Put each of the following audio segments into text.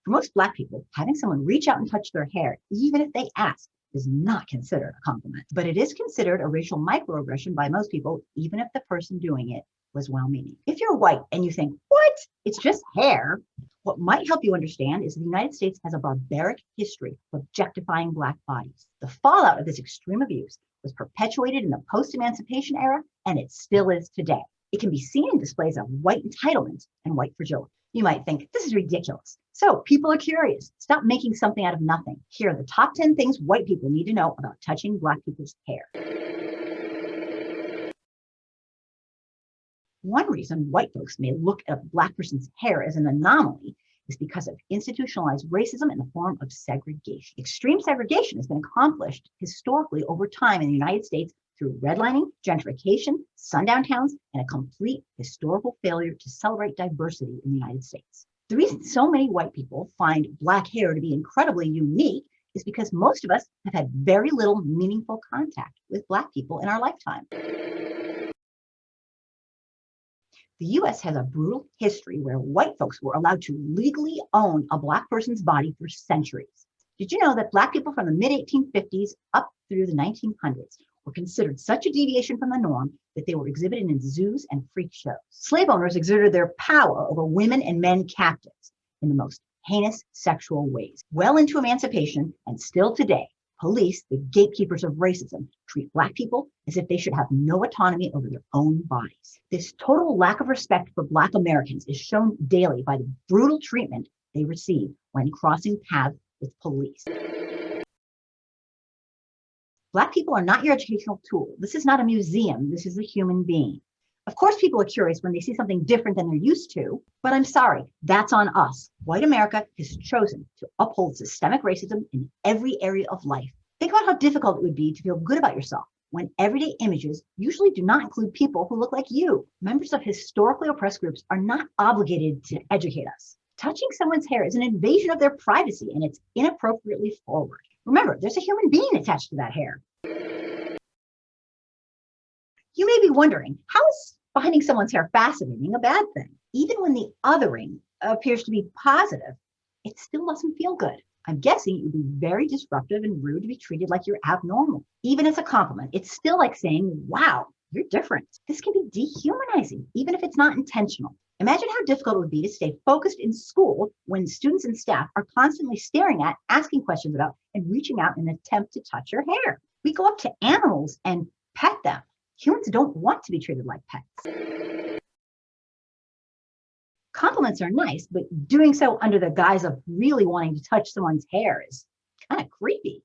For most Black people, having someone reach out and touch their hair, even if they ask, is not considered a compliment. But it is considered a racial microaggression by most people, even if the person doing it was well-meaning. If you're white and you think, what? It's just hair. What might help you understand is the United States has a barbaric history of objectifying Black bodies. The fallout of this extreme abuse was perpetuated in the post-emancipation era, and it still is today. It can be seen in displays of white entitlement and white fragility. You might think, this is ridiculous. So people are curious. Stop making something out of nothing. Here are the top 10 things white people need to know about touching Black people's hair. One reason white folks may look at a Black person's hair as an anomaly is because of institutionalized racism in the form of segregation. Extreme segregation has been accomplished historically over time in the United States through redlining, gentrification, sundown towns, and a complete historical failure to celebrate diversity in the United States. The reason so many white people find Black hair to be incredibly unique is because most of us have had very little meaningful contact with Black people in our lifetime. The US has a brutal history where white folks were allowed to legally own a Black person's body for centuries. Did you know that Black people from the mid-1850s up through the 1900s were considered such a deviation from the norm that they were exhibited in zoos and freak shows? Slave owners exerted their power over women and men captives in the most heinous sexual ways. Well into emancipation, and still today, police, the gatekeepers of racism, treat Black people as if they should have no autonomy over their own bodies. This total lack of respect for Black Americans is shown daily by the brutal treatment they receive when crossing paths with police. Black people are not your educational tool. This is not a museum. This is a human being. Of course, people are curious when they see something different than they're used to, but I'm sorry, that's on us. White America has chosen to uphold systemic racism in every area of life. Think about how difficult it would be to feel good about yourself when everyday images usually do not include people who look like you. Members of historically oppressed groups are not obligated to educate us. Touching someone's hair is an invasion of their privacy, and it's inappropriately forward. Remember, there's a human being attached to that hair. You may be wondering, how is finding someone's hair fascinating a bad thing? Even when the othering appears to be positive, it still doesn't feel good. I'm guessing it would be very disruptive and rude to be treated like you're abnormal. Even as a compliment, it's still like saying, wow, you're different. This can be dehumanizing, even if it's not intentional. Imagine how difficult it would be to stay focused in school when students and staff are constantly staring at, asking questions about, and reaching out in an attempt to touch your hair. We go up to animals and pet them. Humans don't want to be treated like pets. Compliments are nice, but doing so under the guise of really wanting to touch someone's hair is kind of creepy.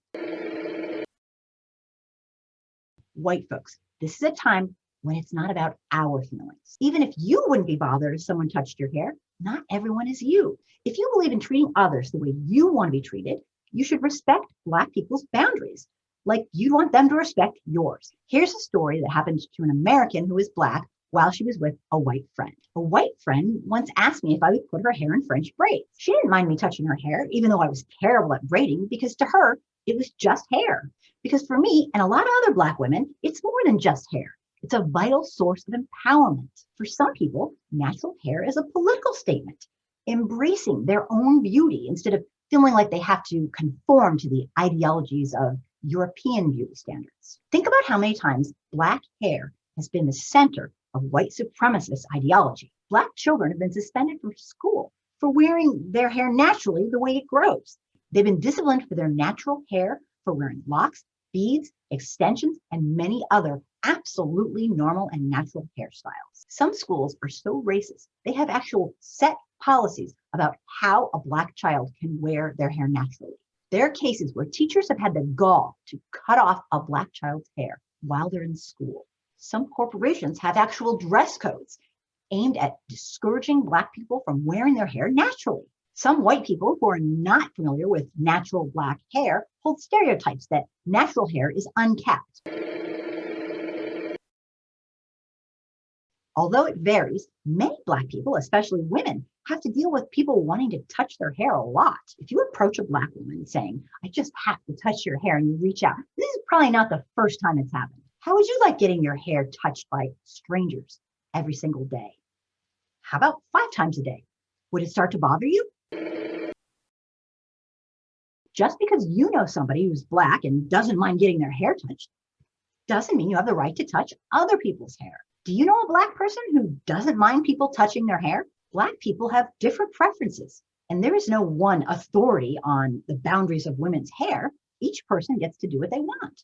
White folks, this is a time when it's not about our feelings. Even if you wouldn't be bothered if someone touched your hair, not everyone is you. If you believe in treating others the way you want to be treated, you should respect Black people's boundaries, like you'd want them to respect yours. Here's a story that happened to an American who is Black while she was with a white friend. A white friend once asked me if I would put her hair in French braids. She didn't mind me touching her hair, even though I was terrible at braiding, because to her, it was just hair. Because for me and a lot of other Black women, it's more than just hair. It's a vital source of empowerment. For some people, natural hair is a political statement, embracing their own beauty instead of feeling like they have to conform to the ideologies of European beauty standards. Think about how many times Black hair has been the center of white supremacist ideology. Black children have been suspended from school for wearing their hair naturally the way it grows. They've been disciplined for their natural hair, for wearing locks, beads, extensions, and many other absolutely normal and natural hairstyles. Some schools are so racist, they have actual set policies about how a Black child can wear their hair naturally. There are cases where teachers have had the gall to cut off a Black child's hair while they're in school. Some corporations have actual dress codes aimed at discouraging Black people from wearing their hair naturally. Some white people who are not familiar with natural Black hair hold stereotypes that natural hair is unkept. Although it varies, many Black people, especially women, have to deal with people wanting to touch their hair a lot. If you approach a Black woman saying, I just have to touch your hair, and you reach out, this is probably not the first time it's happened. How would you like getting your hair touched by strangers every single day? How about 5 times a day? Would it start to bother you? Just because you know somebody who's Black and doesn't mind getting their hair touched doesn't mean you have the right to touch other people's hair. Do you know a Black person who doesn't mind people touching their hair? Black people have different preferences, and there is no one authority on the boundaries of women's hair. Each person gets to do what they want.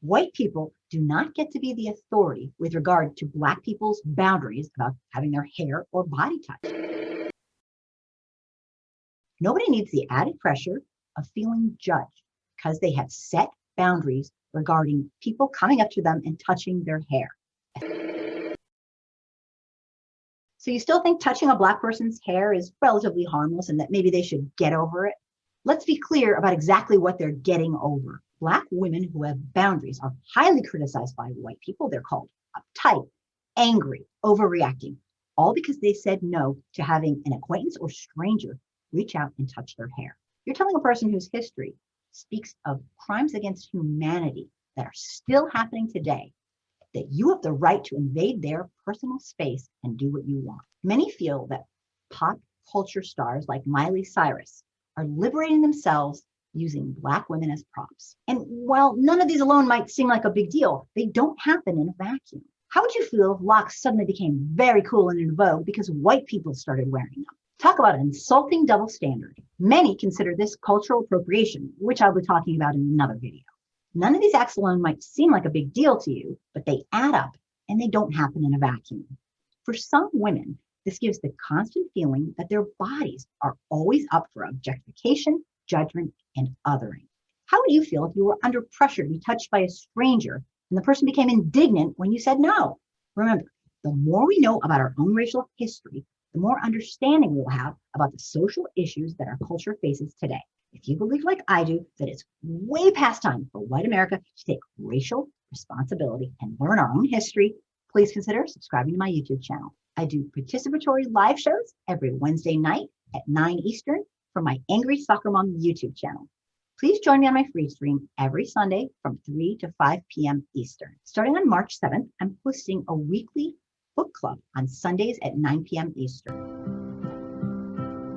White people do not get to be the authority with regard to Black people's boundaries about having their hair or body touched. Nobody needs the added pressure of feeling judged because they have set boundaries regarding people coming up to them and touching their hair. So you still think touching a Black person's hair is relatively harmless and that maybe they should get over it? Let's be clear about exactly what they're getting over. Black women who have boundaries are highly criticized by white people. They're called uptight, angry, overreacting, all because they said no to having an acquaintance or stranger reach out and touch their hair. You're telling a person whose history speaks of crimes against humanity that are still happening today that you have the right to invade their personal space and do what you want. Many feel that pop culture stars like Miley Cyrus are liberating themselves using Black women as props. And while none of these alone might seem like a big deal, they don't happen in a vacuum. How would you feel if locks suddenly became very cool and in vogue because white people started wearing them? Talk about an insulting double standard. Many consider this cultural appropriation, which I'll be talking about in another video. None of these acts alone might seem like a big deal to you, but they add up and they don't happen in a vacuum. For some women, this gives the constant feeling that their bodies are always up for objectification, judgment, and othering. How would you feel if you were under pressure to be touched by a stranger and the person became indignant when you said no? Remember, the more we know about our own racial history, the more understanding we will have about the social issues that our culture faces today. If you believe, like I do, that it's way past time for white America to take racial responsibility and learn our own history, please consider subscribing to my YouTube channel. I do participatory live shows every Wednesday night at 9 Eastern from my Angry Soccer Mom YouTube channel. Please join me on my free stream every Sunday from 3 to 5 p.m. Eastern. Starting on March 7th, I'm hosting a weekly book club on Sundays at 9 p.m. Eastern.